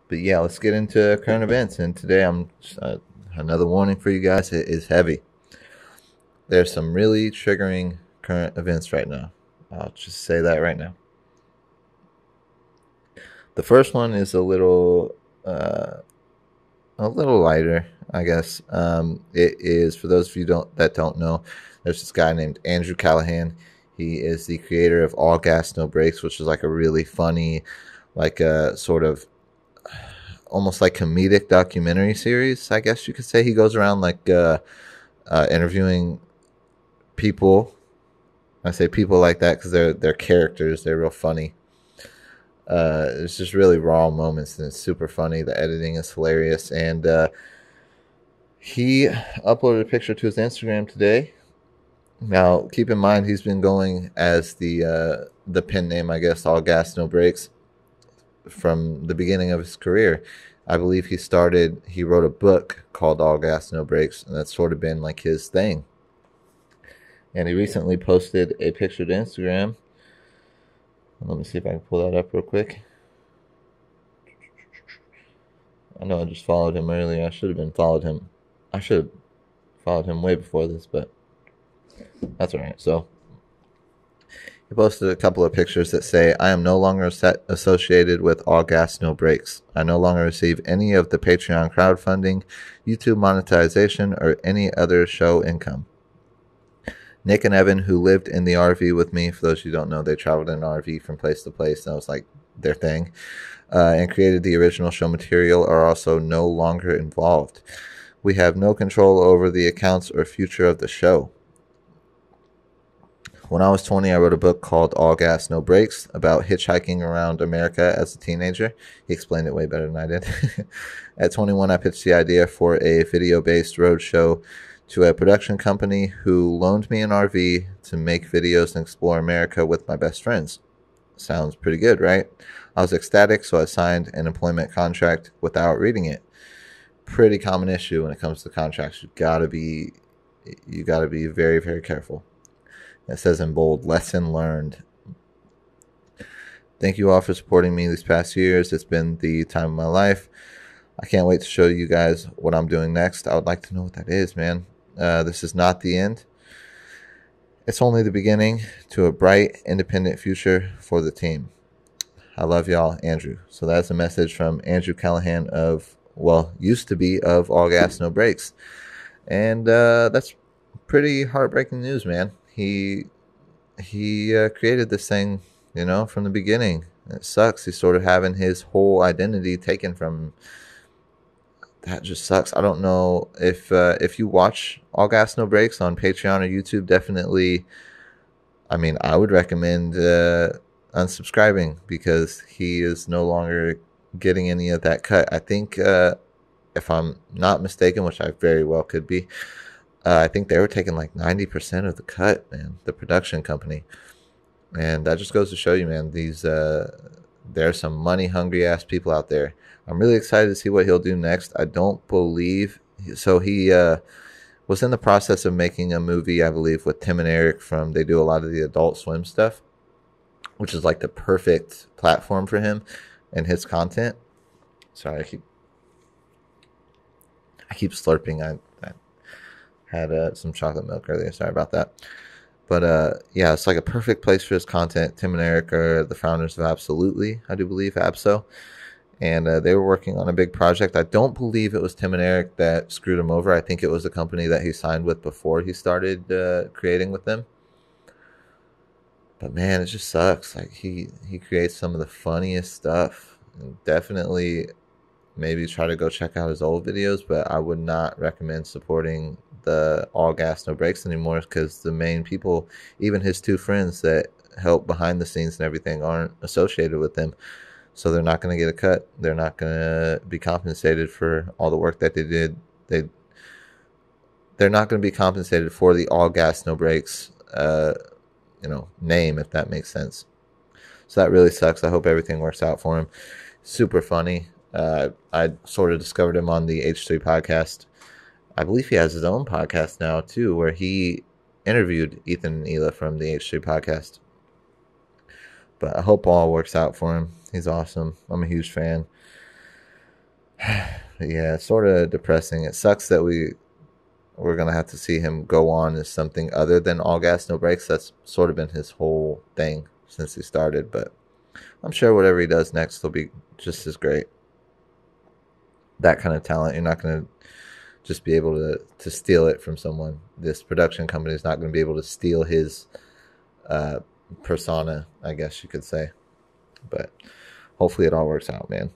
But yeah, let's get into current events. And today another warning for you guys. It is heavy. There's some really triggering current events right now. I'll just say that right now. The first one is a little lighter, I guess. It is, for those of you that don't know, there's this guy named Andrew Callaghan. He is the creator of All Gas No Brakes, which is like a really funny, like a sort of almost like comedic documentary series, I guess you could say. He goes around like interviewing people. I say people like that because they're characters. They're real funny. It's just really raw moments, and it's super funny. The editing is hilarious, and he uploaded a picture to his Instagram today. Now, keep in mind, he's been going as the pen name, I guess, All Gas No Brakes, from the beginning of his career. I believe he wrote a book called All Gas No Brakes, and that's sort of been like his thing. And he recently posted a picture to Instagram. Let me see if I can pull that up real quick. I know I just followed him earlier. I should have followed him way before this, but that's all right. So he posted a couple of pictures that say, "I am no longer associated with All Gas No Brakes. I no longer receive any of the Patreon crowdfunding, YouTube monetization, or any other show income." Nick and Evan, who lived in the RV with me, for those who don't know, they traveled in an RV from place to place. That was like their thing. And created the original show material, are also no longer involved. We have no control over the accounts or future of the show. When I was 20, I wrote a book called All Gas No Brakes about hitchhiking around America as a teenager. He explained it way better than I did. At 21, I pitched the idea for a video-based road show to a production company who loaned me an RV to make videos and explore America with my best friends. Sounds pretty good, right? I was ecstatic, so I signed an employment contract without reading it. Pretty common issue when it comes to contracts. You gotta be very, very careful. It says in bold, "Lesson learned." Thank you all for supporting me these past years. It's been the time of my life. I can't wait to show you guys what I'm doing next. I would like to know what that is, man. This is not the end. It's only the beginning to a bright, independent future for the team. I love y'all, Andrew. So that's a message from Andrew Callaghan used to be of All Gas No Brakes. And that's pretty heartbreaking news, man. He created this thing, from the beginning. It sucks. He's sort of having his whole identity taken from him. That just sucks. I don't know if you watch All Gas No Brakes on Patreon or YouTube, definitely. I would recommend unsubscribing because he is no longer getting any of that cut. I think, if I'm not mistaken, which I very well could be, I think they were taking like 90% of the cut, man, the production company. And that just goes to show you, man, there are some money hungry ass people out there. I'm really excited to see what he'll do next. I don't believe so. He was in the process of making a movie, I believe, with Tim and Eric they do a lot of the Adult Swim stuff, which is like the perfect platform for him and his content. Sorry, I keep slurping. I had some chocolate milk earlier. Sorry about that. But yeah, it's like a perfect place for his content. Tim and Eric are the founders of Absolutely, I do believe, Abso. And they were working on a big project. I don't believe it was Tim and Eric that screwed him over. I think it was a company that he signed with before he started creating with them. But man, it just sucks. Like he creates some of the funniest stuff. And definitely maybe try to go check out his old videos, but I would not recommend supporting the All Gas No Brakes anymore because the main people, even his two friends that help behind the scenes and everything, aren't associated with them. So they're not going to get a cut. They're not going to be compensated for all the work that they did. They're not going to be compensated for the All Gas No Brakes, name, if that makes sense. So that really sucks. I hope everything works out for him. Super funny. I sort of discovered him on the H3 podcast. I believe he has his own podcast now too, where he interviewed Ethan and Hila from the H3 podcast. But I hope all works out for him. He's awesome. I'm a huge fan. Yeah, it's sort of depressing. It sucks that we're gonna have to see him go on as something other than all gas, no brakes. That's sort of been his whole thing since he started. But I'm sure whatever he does next will be just as great. That kind of talent, you're not gonna just be able to steal it from someone. This production company is not going to be able to steal his uh, persona, I guess you could say. But hopefully it all works out, man.